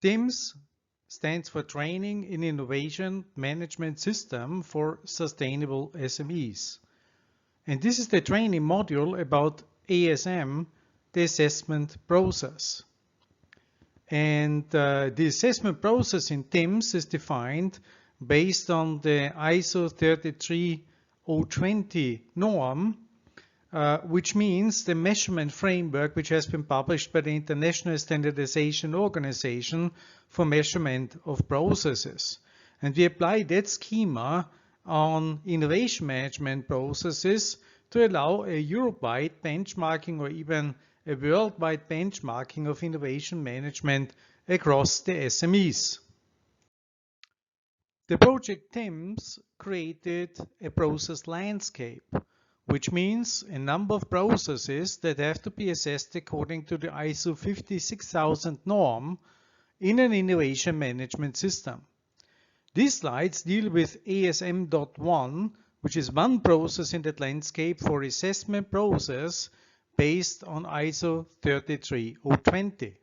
TIMS stands for Training in Innovation Management System for Sustainable SMEs. And this is the training module about ASM, the assessment process. And the assessment process in TIMS is defined based on the ISO 33020 norm, which means the measurement framework which has been published by the International Standardization Organization for measurement of processes. And we apply that schema on innovation management processes to allow a Europe-wide benchmarking or even a worldwide benchmarking of innovation management across the SMEs. The project TIMS created a process landscape, which means a number of processes that have to be assessed according to the ISO 56000 norm in an innovation management system. These slides deal with ASM.1, which is one process in that landscape for assessment process based on ISO 33020.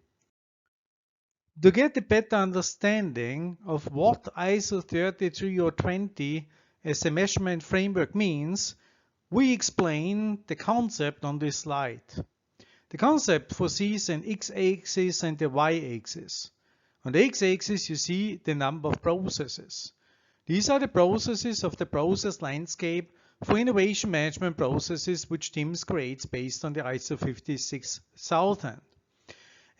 To get a better understanding of what ISO 33020 as a measurement framework means, we explain the concept on this slide. The concept foresees an x-axis and a y-axis. On the x-axis you see the number of processes. These are the processes of the process landscape for innovation management processes which TIMS creates based on the ISO 56000.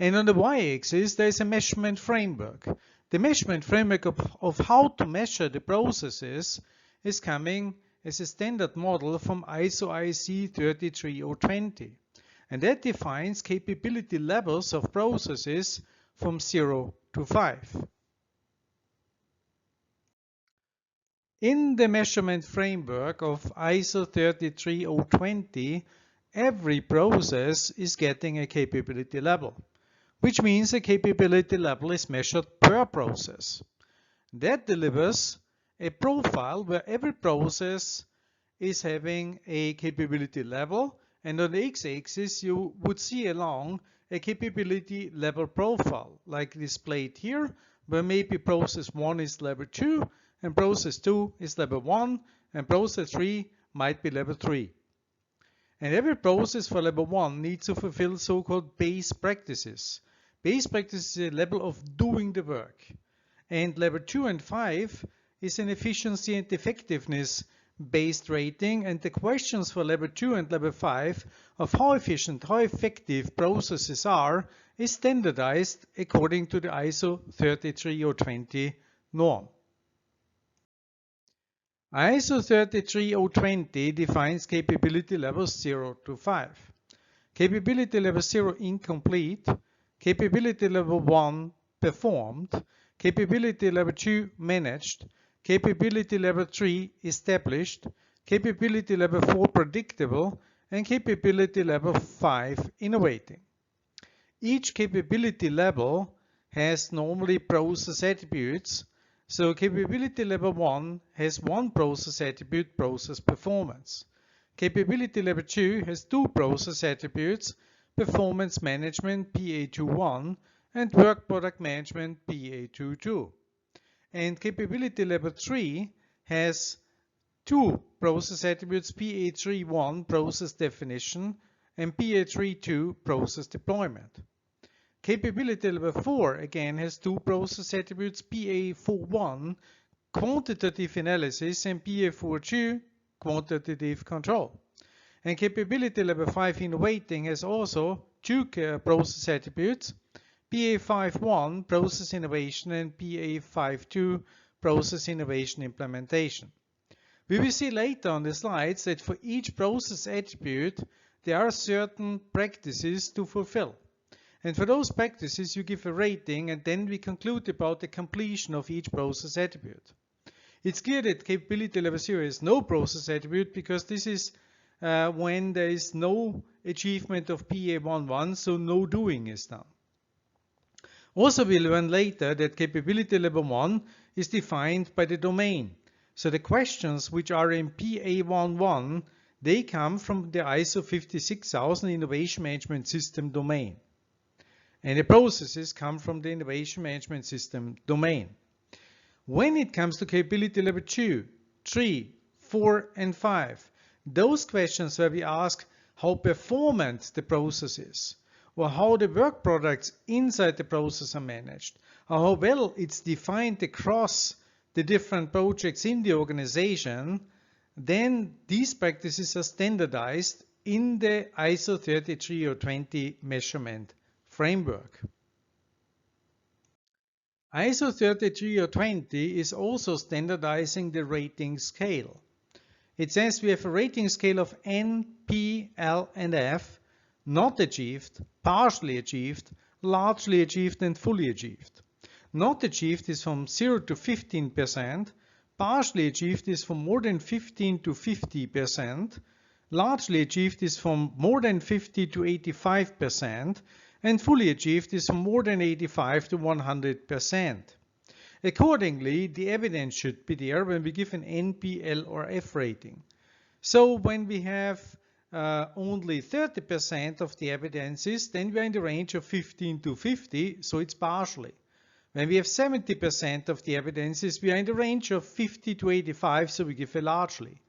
And on the y-axis there is a measurement framework. The measurement framework of how to measure the processes is coming as a standard model from ISO IEC 33020. And that defines capability levels of processes from 0 to 5. In the measurement framework of ISO 33020, every process is getting a capability level, which means a capability level is measured per process. That delivers a profile where every process is having a capability level, and on the x-axis you would see along a capability level profile like displayed here, where maybe process 1 is level 2 and process 2 is level 1 and process 3 might be level 3. And every process for level 1 needs to fulfill so-called base practices. Base practice is a level of doing the work. And level 2 and 5 is an efficiency and effectiveness based rating, and the questions for level 2 and level 5 of how efficient, how effective processes are is standardized according to the ISO 33020 norm. ISO 33020 defines capability levels 0 to 5. Capability level 0 incomplete, capability level 1 performed, capability level 2 managed, capability level 3 established, capability level 4 predictable, and capability level 5 innovating. Each capability level has normally process attributes. So capability level 1 has one process attribute, process performance. Capability level 2 has two process attributes, performance management PA21 and work product management PA22. And capability level 3 has two process attributes, PA31 process definition and PA32 process deployment. Capability level 4 again has two process attributes, PA41 quantitative analysis and PA42 quantitative control. And capability level 5 innovating has also two process attributes, PA51 process innovation and PA52 process innovation implementation. We will see later on the slides that for each process attribute there are certain practices to fulfill. And for those practices you give a rating, and then we conclude about the completion of each process attribute. It's clear that capability level 0 is no process attribute, because this is when there is no achievement of PA11, so no doing is done. Also, we'll learn later that capability level 1 is defined by the domain. So the questions which are in PA11, they come from the ISO 56000 Innovation Management System domain. And the processes come from the innovation management system domain. When it comes to capability level 2, 3, 4, and 5, those questions where we ask how performant the process is, or how the work products inside the process are managed, or how well it's defined across the different projects in the organization, then these practices are standardized in the ISO 33020 measurement framework. ISO 33020 is also standardizing the rating scale. It says we have a rating scale of N, P, L, and F, not achieved, partially achieved, largely achieved, and fully achieved. Not achieved is from 0 to 15%, partially achieved is from more than 15 to 50%, largely achieved is from more than 50 to 85%, and fully achieved is from more than 85 to 100%. Accordingly, the evidence should be there when we give an N, P, L, or F rating. So when we have only 30% of the evidences, then we are in the range of 15 to 50, so it's partially. When we have 70% of the evidences, we are in the range of 50 to 85, so we give a largely.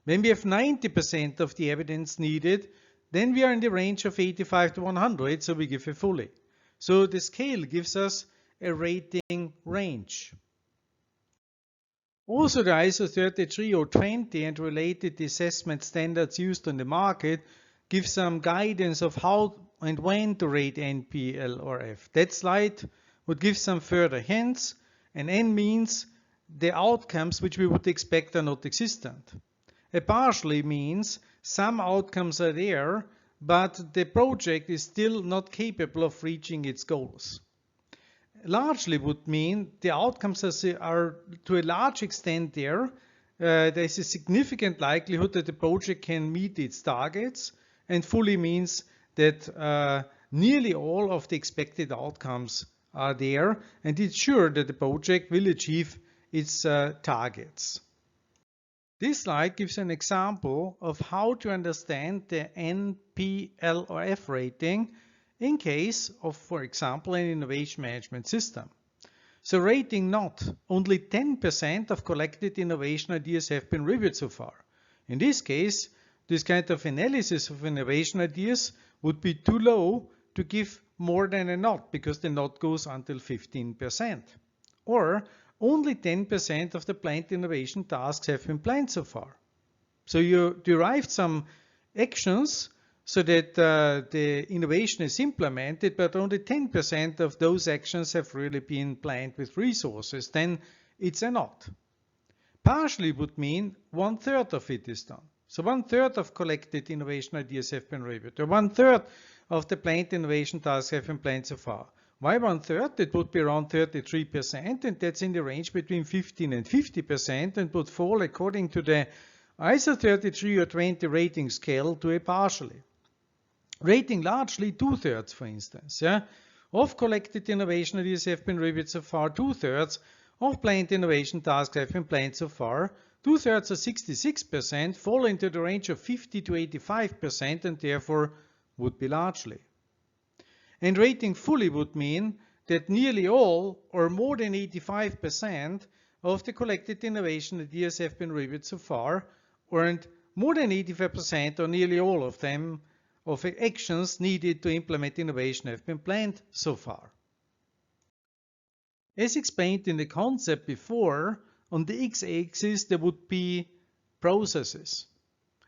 When we have 90% of the evidence needed, then we are in the range of 85 to 100, so we give a fully. So the scale gives us a rating range. Also, the ISO 33020 and related assessment standards used on the market give some guidance of how and when to rate N, P, L, or F. That slide would give some further hints, and N means the outcomes which we would expect are not existent. A partially means some outcomes are there, but the project is still not capable of reaching its goals. Largely would mean the outcomes are to a large extent there. There is a significant likelihood that the project can meet its targets, and fully means that nearly all of the expected outcomes are there, and it's sure that the project will achieve its targets. This slide gives an example of how to understand the N, P, L, or F rating in case of, for example, an innovation management system. So rating not, only 10% of collected innovation ideas have been reviewed so far. In this case, this kind of analysis of innovation ideas would be too low to give more than a not, because the not goes until 15%. Or only 10% of the planned innovation tasks have been planned so far. So you derived some actions so that the innovation is implemented, but only 10% of those actions have really been planned with resources. Then it's a not. Partially would mean 1/3 of it is done. So 1/3 of collected innovation ideas have been reviewed, or 1/3 of the planned innovation tasks have been planned so far. Why 1/3? It would be around 33%, and that's in the range between 15 and 50%, and would fall according to the ISO 33020 rating scale to a partially. Rating largely 2/3, for instance. Of collected innovation ideas have been reviewed so far, 2/3 of planned innovation tasks have been planned so far. 2/3 or 66% fall into the range of 50 to 85%, and therefore would be largely. And rating fully would mean that nearly all, or more than 85%, of the collected innovation ideas have been reviewed so far, and more than 85% or nearly all of them of actions needed to implement innovation have been planned so far. As explained in the concept before, on the x-axis there would be processes.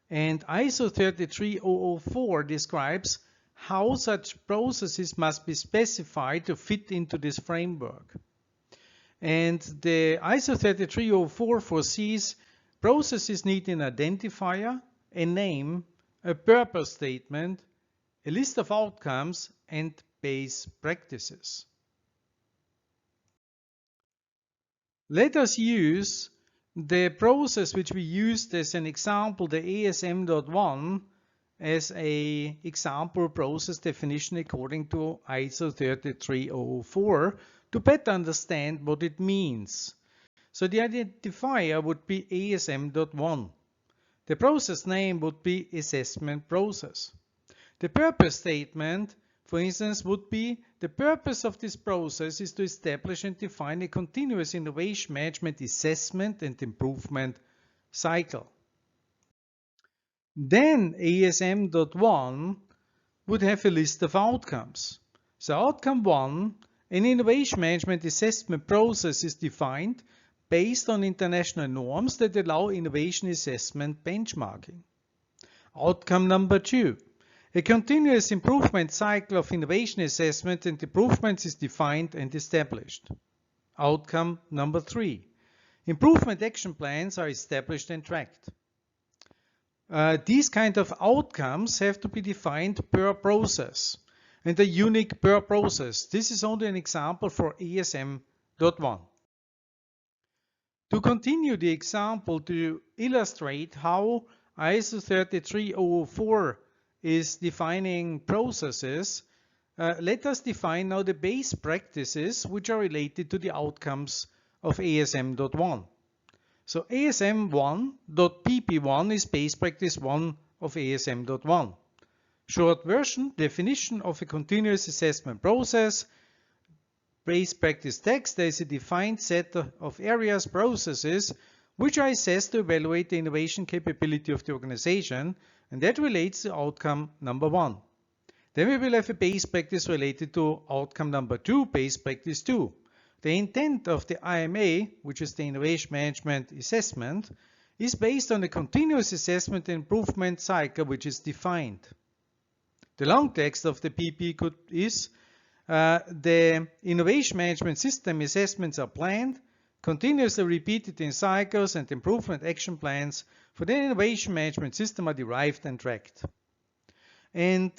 And ISO 33004 describes how such processes must be specified to fit into this framework. And the ISO 33004 foresees processes need an identifier, a name, a purpose statement, a list of outcomes, and base practices. Let us use the process which we used as an example, the ASM.1, as an example process definition according to ISO 33004 to better understand what it means. So the identifier would be ASM.1. The process name would be assessment process. The purpose statement for instance, would be the purpose of this process is to establish and define a continuous innovation management assessment and improvement cycle. Then ASM.1 would have a list of outcomes. So outcome 1, an innovation management assessment process is defined based on international norms that allow innovation assessment benchmarking. Outcome number 2, a continuous improvement cycle of innovation assessment and improvements is defined and established. Outcome number 3, improvement action plans are established and tracked. These kind of outcomes have to be defined per process and are unique per process. This is only an example for ASM.1. To continue the example to illustrate how ISO 33004 is defining processes, let us define now the base practices which are related to the outcomes of ASM.1. So ASM1.pp1 is base practice 1 of ASM.1. Short version, definition of a continuous assessment process. Base practice text, there is a defined set of areas, processes, which are assessed to evaluate the innovation capability of the organization, and that relates to outcome number 1. Then we will have a base practice related to outcome number 2, base practice 2. The intent of the IMA, which is the Innovation Management Assessment, is based on a continuous assessment and improvement cycle which is defined. The long text of the PP is the Innovation Management System assessments are planned, continuously repeated in cycles, and improvement action plans for the Innovation Management System are derived and tracked. And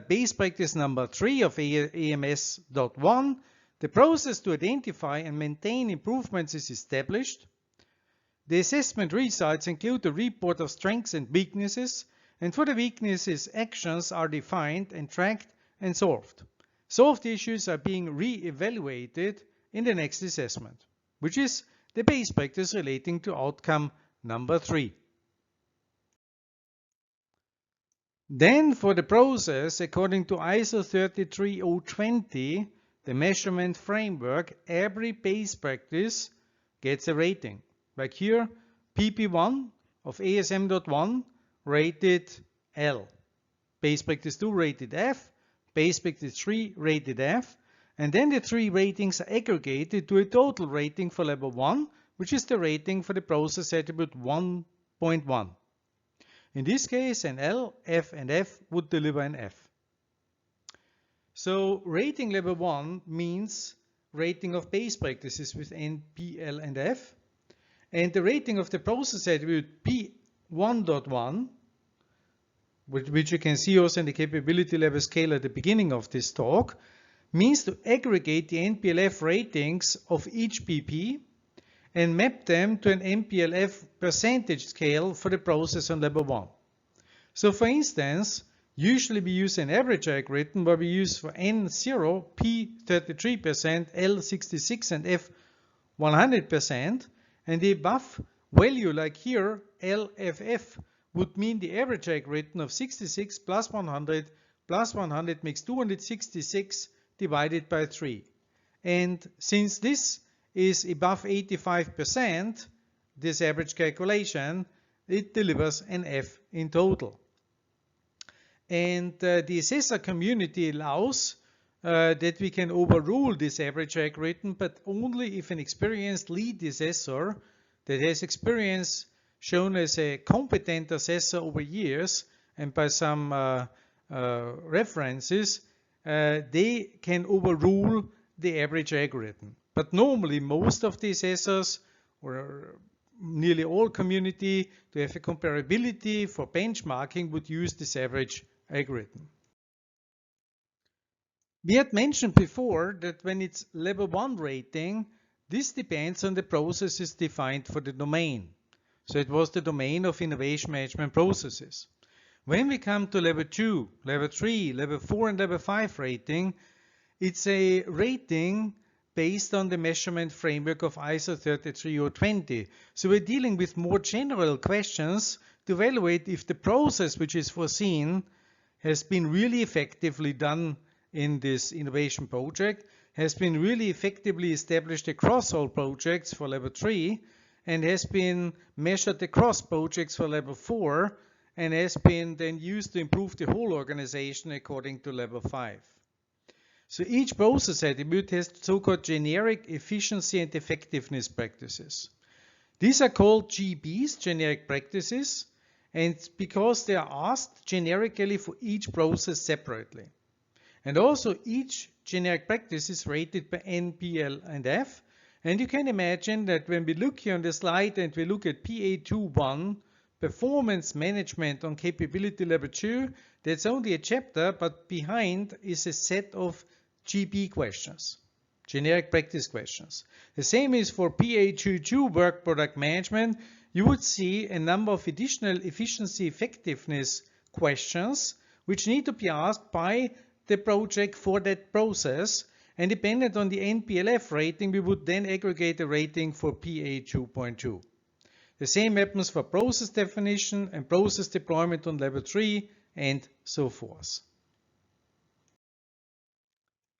base practice number 3 of AMS.1, the process to identify and maintain improvements is established. The assessment results include a report of strengths and weaknesses, and for the weaknesses, actions are defined and tracked and solved. Solved issues are being re-evaluated in the next assessment, which is the base practice relating to outcome number 3. Then for the process, according to ISO 33020, the measurement framework, every base practice gets a rating. Like here, PP1 of ASM.1 rated L. Base practice 2 rated F. Base practice 3 rated F. And then the 3 ratings are aggregated to a total rating for level 1, which is the rating for the process attribute 1.1. In this case, an L, F, and F would deliver an F. So rating level 1 means rating of base practices with N, P, L, and F. And the rating of the process attribute P1.1, which you can see also in the capability level scale at the beginning of this talk, means to aggregate the NPLF ratings of each PP and map them to an NPLF percentage scale for the process on level 1. So for instance, usually we use an average algorithm where we use for N0, P 33%, L 66%, and F 100%. And the above value, like here, LFF, would mean the average algorithm of 66 plus 100 makes 266 divided by 3. And since this is above 85%, this average calculation, it delivers an F in total. And the assessor community allows that we can overrule this average algorithm, but only if an experienced lead assessor that has experience shown as a competent assessor over years and by some references, they can overrule the average algorithm. But normally most of the assessors, or nearly all community, to have a comparability for benchmarking would use this average algorithm. We had mentioned before that when it's level 1 rating, this depends on the processes defined for the domain. So it was the domain of innovation management processes. When we come to level 2, level 3, level 4, and level 5 rating, it's a rating based on the measurement framework of ISO 33020. So we're dealing with more general questions to evaluate if the process which is foreseen has been really effectively done in this innovation project has been really effectively established across all projects for level 3 and has been measured across projects for level 4 and has been then used to improve the whole organization according to level 5. So each process attribute has so-called generic efficiency and effectiveness practices. These are called GBs, generic practices, and because they are asked generically for each process separately. And also each generic practice is rated by N, PL, and F. And you can imagine that when we look here on the slide and we look at PA21, Performance Management on Capability Level 2, that's only a chapter, but behind is a set of GB questions, generic practice questions. The same is for PA22, Work Product Management. You would see a number of additional efficiency effectiveness questions which need to be asked by the project for that process, and dependent on the NPLF rating, we would then aggregate a rating for PA 2.2. The same happens for process definition and process deployment on level 3 and so forth.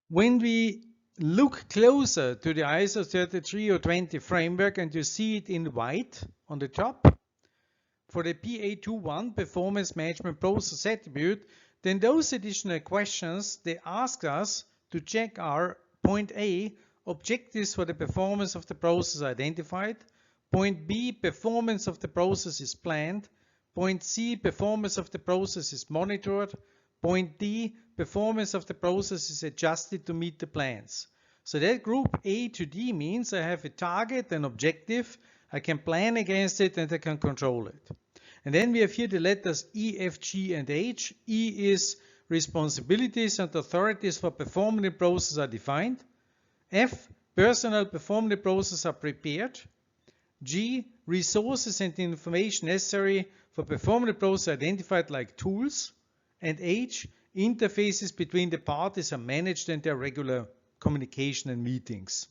When we look closer to the ISO 33020 framework and you see it in white on the top, for the PA21 Performance Management Process Attribute, then those additional questions, they ask us to check our point A, objectives for the performance of the process identified, point B, performance of the process is planned, point C, performance of the process is monitored, point D, performance of the process is adjusted to meet the plans. So that group A to D means I have a target, an objective, I can plan against it and I can control it. And then we have here the letters E, F, G, and H. E is responsibilities and authorities for performing the process are defined. F, personnel performing the process are prepared. G, resources and information necessary for performing the process are identified like tools. And H, interfaces between the parties are managed and their regular communication and meetings.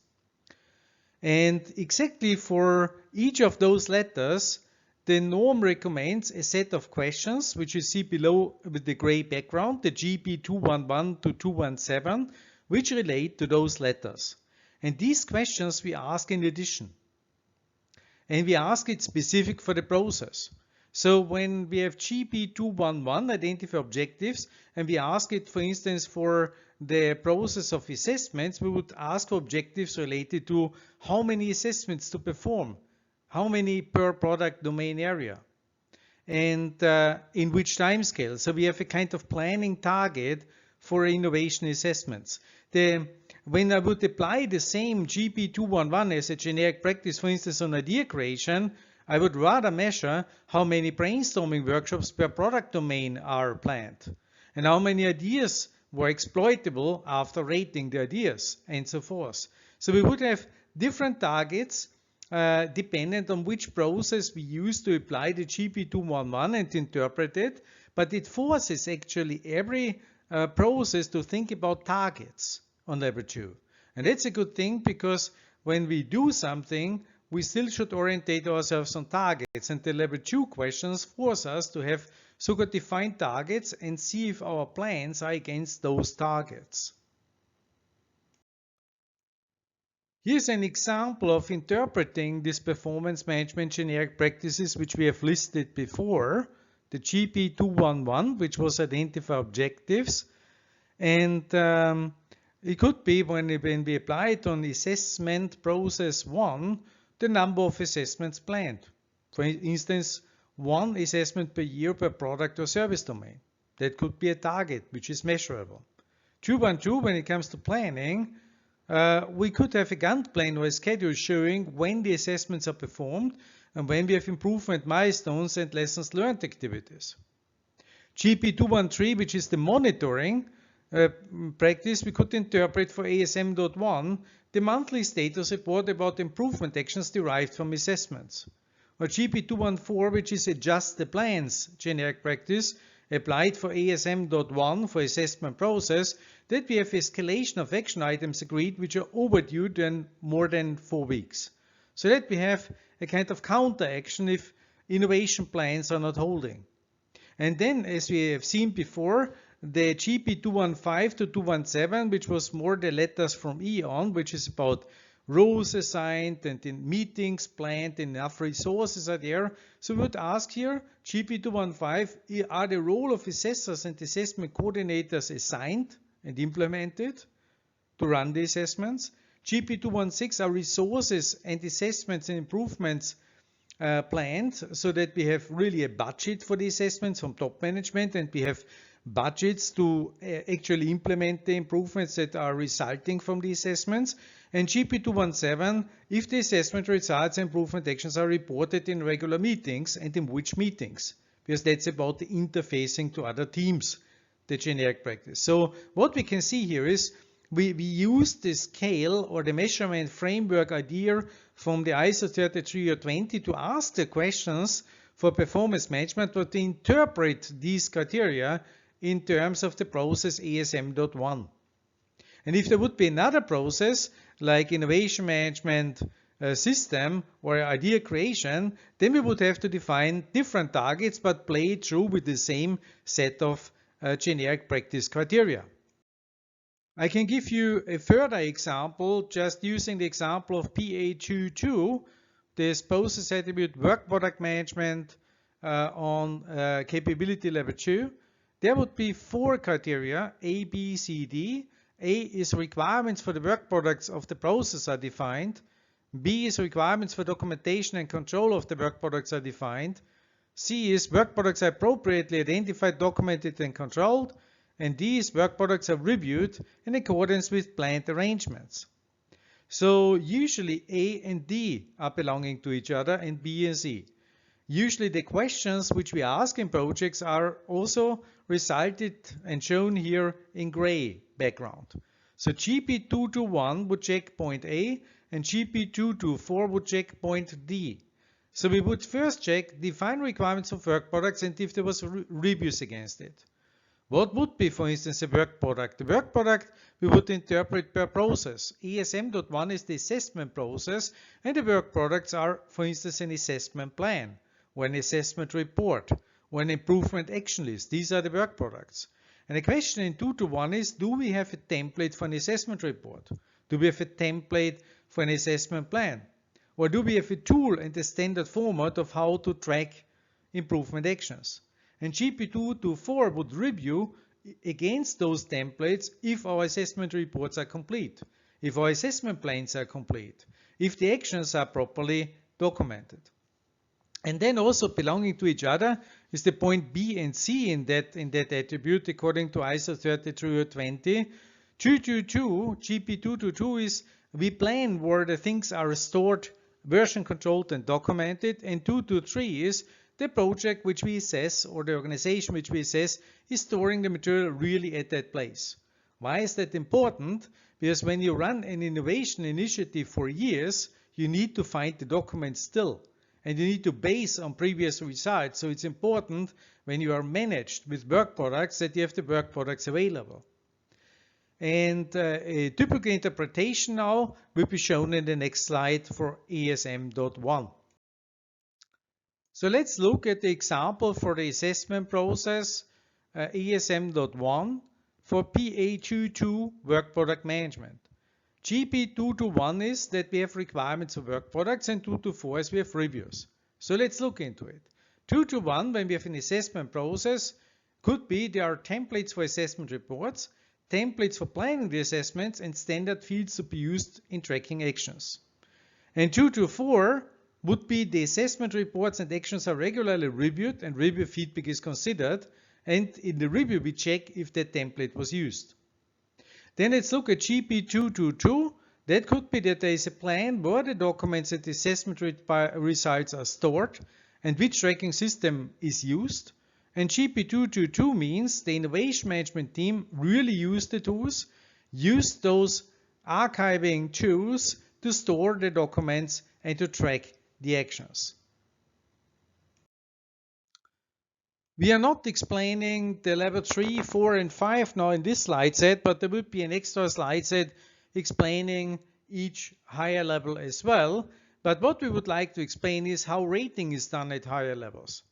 And exactly for each of those letters, the norm recommends a set of questions, which you see below with the gray background, the GB 211 to 217, which relate to those letters. And these questions we ask in addition. And we ask it specific for the process. So when we have GB 211, identify objectives, and we ask it, for instance, for the process of assessments, we would ask for objectives related to how many assessments to perform, how many per product domain area, and in which time scale. So we have a kind of planning target for innovation assessments. When I would apply the same GB 211 as a generic practice, for instance, on idea creation, I would rather measure how many brainstorming workshops per product domain are planned and how many ideas were exploitable after rating the ideas and so forth. So we would have different targets dependent on which process we use to apply the GB 211 and interpret it, but it forces actually every process to think about targets on level 2. And that's a good thing because when we do something, we still should orientate ourselves on targets, and the level 2 questions force us to have so-called defined targets and see if our plans are against those targets. Here's an example of interpreting this performance management generic practices which we have listed before, the GB 211, which was identify objectives, and it could be when we apply it on assessment process 1, the number of assessments planned. For instance, 1 assessment per year per product or service domain. That could be a target which is measurable. 2.2, when it comes to planning, we could have a Gantt plan or a schedule showing when the assessments are performed and when we have improvement milestones and lessons learned activities. GB 213, which is the monitoring practice, we could interpret for ASM.1 the monthly status report about improvement actions derived from assessments. Or GB 214, which is adjust the plans generic practice applied for ASM.1 for assessment process, that we have escalation of action items agreed which are overdue than more than 4 weeks. So that we have a kind of counter action if innovation plans are not holding. And then, as we have seen before, the GP215 to 217, which was more the letters from E on, which is about roles assigned and in meetings planned, enough resources are there. So we would ask here, GP215, are the role of assessors and assessment coordinators assigned and implemented to run the assessments? GP216, are resources and assessments and improvements planned so that we have really a budget for the assessments from top management and we have budgets to actually implement the improvements that are resulting from the assessments. And GP217, if the assessment results and improvement actions are reported in regular meetings, and in which meetings, because that's about the interfacing to other teams, the generic practice. So what we can see here is we use the scale or the measurement framework idea from the ISO 33020 to ask the questions for performance management, but to interpret these criteria in terms of the process ASM.1. And if there would be another process like innovation management system or idea creation, then we would have to define different targets but play it through with the same set of generic practice criteria. I can give you a further example just using the example of PA22, this process attribute work product management on capability level 2. There would be 4 criteria, A, B, C, D. A is requirements for the work products of the process are defined. B is requirements for documentation and control of the work products are defined. C is work products are appropriately identified, documented, and controlled. And D is work products are reviewed in accordance with planned arrangements. So usually A and D are belonging to each other and B and C. Usually the questions which we ask in projects are also resulted and shown here in gray background. So GP221 would check point A and GP224 would check point D. So we would first check define requirements of work products and if there was reviews against it. What would be, for instance, a work product? The work product we would interpret per process. ASM.1 is the assessment process and the work products are, for instance, an assessment plan or an assessment report or an improvement action list. These are the work products. And the question in 2-1 is, do we have a template for an assessment report? Do we have a template for an assessment plan? Or do we have a tool and a standard format of how to track improvement actions? And GP224 would review against those templates if our assessment reports are complete, if our assessment plans are complete, if the actions are properly documented. And then also belonging to each other is the point B and C in that attribute according to ISO 33020. 222, GP222 is we plan where the things are stored, version controlled and documented, and 223 is the project which we assess or the organization which we assess is storing the material really at that place. Why is that important? Because when you run an innovation initiative for years, you need to find the documents still. And you need to base on previous results. So it's important when you are managed with work products that you have the work products available. And a typical interpretation now will be shown in the next slide for ASM.1. So let's look at the example for the assessment process ASM.1 for PA22 work product management. GP221 is that we have requirements of work products and 224 is we have reviews. So let's look into it. 221, when we have an assessment process, could be there are templates for assessment reports, templates for planning the assessments, and standard fields to be used in tracking actions. And 224 would be the assessment reports and actions are regularly reviewed and review feedback is considered, and in the review we check if that template was used. Then let's look at GP222. That could be that there is a plan where the documents and the assessment results are stored and which tracking system is used. And GP222 means the innovation management team really used the tools, used those archiving tools to store the documents and to track the actions. We are not explaining the level 3, 4, and 5 now in this slide set, but there will be an extra slide set explaining each higher level as well. But what we would like to explain is how rating is done at higher levels.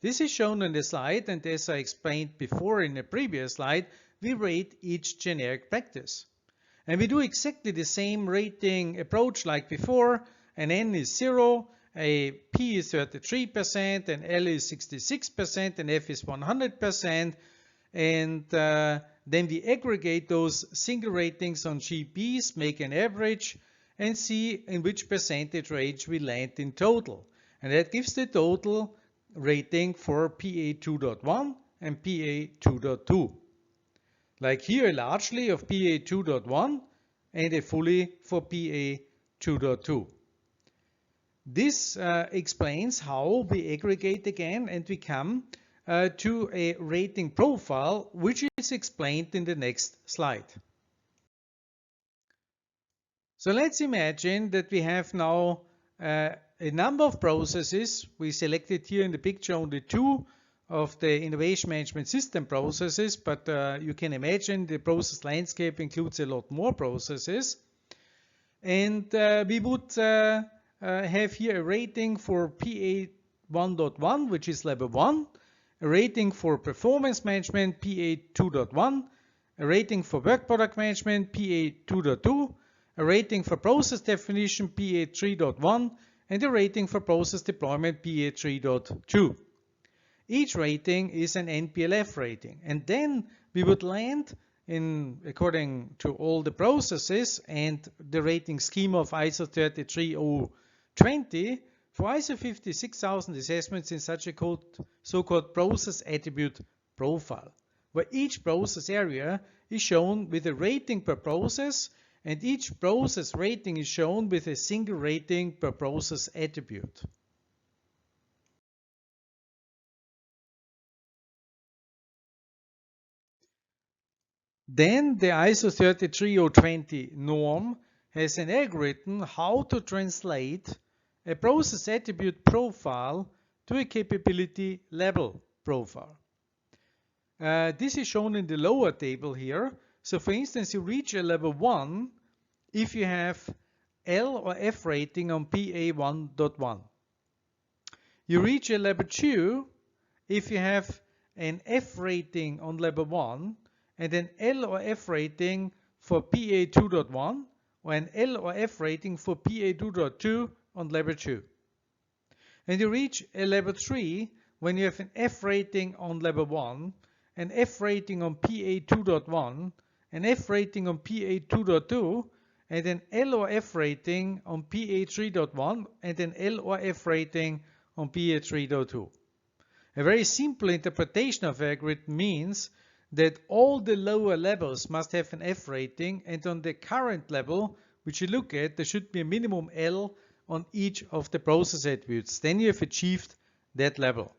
This is shown on the slide, and as I explained before in the previous slide, we rate each generic practice. And we do exactly the same rating approach like before. An N is 0, a P is 33%, an L is 66%, and F is 100%. And then we aggregate those single ratings on GPs, make an average, and see in which percentage range we land in total. And that gives the total rating for PA 2.1 and PA 2.2. Like here, largely of PA 2.1 and a fully for PA 2.2. This explains how we aggregate again, and we come to a rating profile, which is explained in the next slide. So let's imagine that we have now a number of processes. We selected here in the picture only 2 of the innovation management system processes, but you can imagine the process landscape includes a lot more processes. And we would have here a rating for PA 1.1, which is level 1, a rating for performance management, PA 2.1, a rating for work product management, PA 2.2, a rating for process definition, PA 3.1, and a rating for process deployment, PA 3.2. Each rating is an NPLF rating, and then we would land in according to all the processes and the rating scheme of ISO 33020 for ISO 56000 assessments in such a so-called process attribute profile, where each process area is shown with a rating per process, and each process rating is shown with a single rating per process attribute. Then the ISO 33020 norm has an algorithm how to translate a process attribute profile to a capability level profile. This is shown in the lower table here. So for instance, you reach a level 1 if you have L or F rating on PA 1.1. You reach a level 2 if you have an F rating on level 1 and an L or F rating for PA 2.1 or an L or F rating for PA 2.2 on level 2. And you reach a level 3 when you have an F rating on level 1, an F rating on PA 2.1, an F rating on PA 2.2, and an L or F rating on PA 3.1 and an L or F rating on PA 3.2. A very simple interpretation of the algorithm means that all the lower levels must have an F rating, and on the current level, which you look at, there should be a minimum L on each of the process attributes. Then you have achieved that level.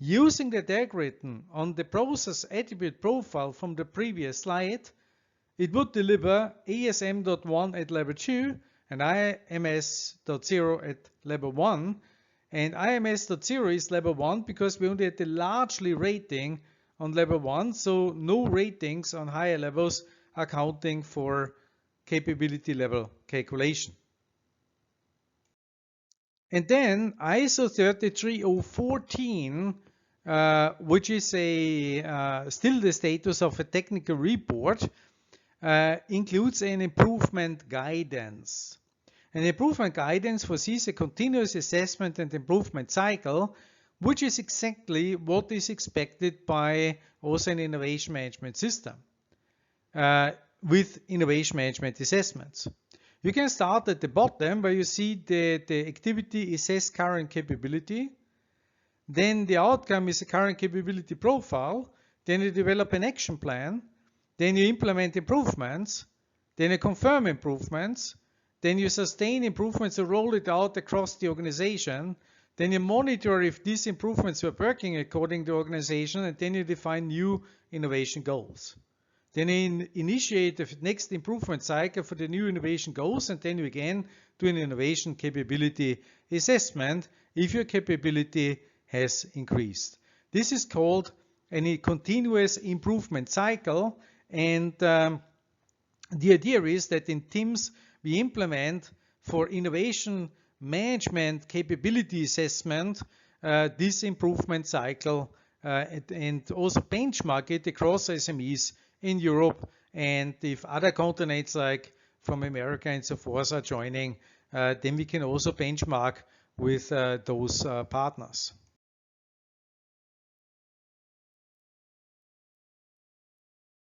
Using that algorithm on the process attribute profile from the previous slide, it would deliver ASM.1 at level 2 and IMS.0 at level 1. And IMS.0 is level 1 because we only had the largely rating on level 1, so no ratings on higher levels are counting for capability level calculation. And then ISO 33014, which is still the status of a technical report, includes an improvement guidance. An improvement guidance foresees a continuous assessment and improvement cycle, which is exactly what is expected by also an innovation management system with innovation management assessments. You can start at the bottom where you see the activity assess current capability. Then the outcome is a current capability profile. Then you develop an action plan. Then you implement improvements. Then you confirm improvements. Then you sustain improvements and roll it out across the organization. Then you monitor if these improvements were working according to the organization, and then you define new innovation goals. Then you initiate the next improvement cycle for the new innovation goals, and then you again do an innovation capability assessment if your capability has increased. This is called a continuous improvement cycle, and the idea is that in TIMS we implement for innovation management capability assessment this improvement cycle and also benchmark it across SMEs in Europe. And if other continents like from America and so forth are joining, then we can also benchmark with those partners.